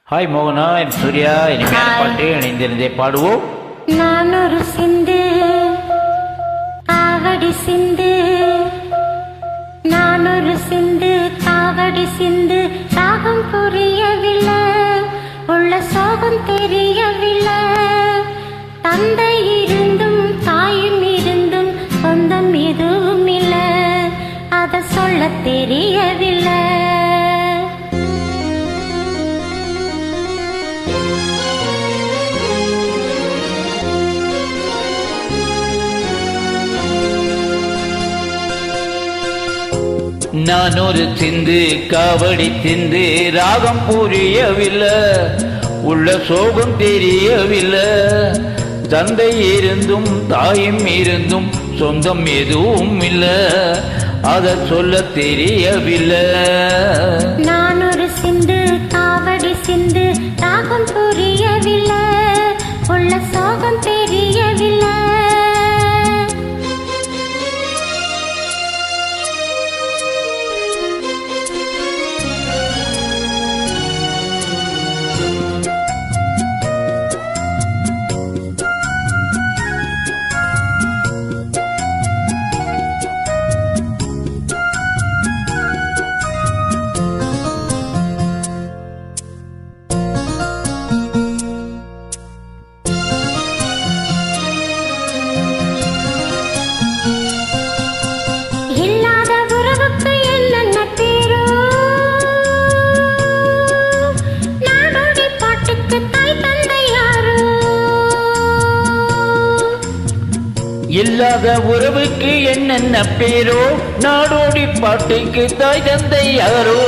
Hi மோகனா, என் சூர்யா. இனிமையான பாட்டு இணைந்திருந்தே பாடுவோம். நான் ஒரு சிந்து காவடி சிந்து, நான் ஒரு சிந்து காவடி சிந்து. ராகம் புரியவில்லை, உள்ள சோகம் தெரியவில்லை. தந்தை இருந்தும் தாயும் இருந்தும் சொந்தம் எதுவும் இல்லை, அதை சொல்ல தெரியவில்லை. நான் ஒரு சிந்து காவடி சிந்து, ராகம் புரியவில்லை, உள்ள சோகம் தெரியவில்லை. தந்தை இருந்தும் தாயும் இருந்தும் சொந்தம் எதுவும் இல்லை, அதை சொல்ல தெரியவில்லை. நான் ஒரு சிந்து காவடி சிந்து, ராகம் புரியவில்லை, உள்ள சோகம் தெரியவில்லை. இல்லாத உறவுக்கு என்னென்ன பேரோ, நாடோடி பாட்டுக்கு தாய் தந்தை யாரோ.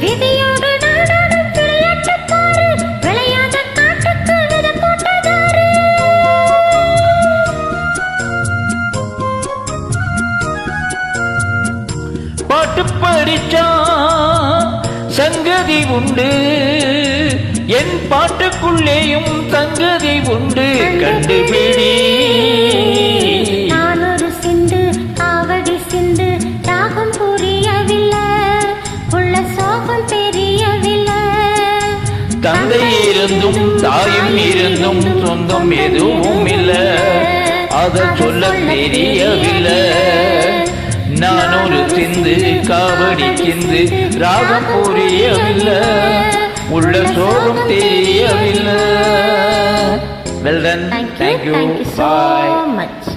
விதியோடு நாடோடும் விளையாட்டு பாரு, விளையாத காட்டுக்கு விதை போட்டதாரு. பாட்டு படிச்சா சங்கதி உண்டு, என் பாட்டுக்குள்ளேயும் சங்கதி உண்டு, கண்டுபிடி. நான் ஒரு சிந்து காவடி சிந்து, ராகம் புரியவில்லை, உள்ள சோகம் தெரியவில்லை. தந்தை இருந்தும் தாயும் இருந்தும் சொந்தம் எதுவும் இல்லை, அதை சொல்ல தெரியவில்லை. நான் ஒரு சிந்து காவடி சிந்து, ராகம் புரியவில்லை, உள்ள சோகம் தெரியவில்லை. Well done. Thank you. So Bye. much.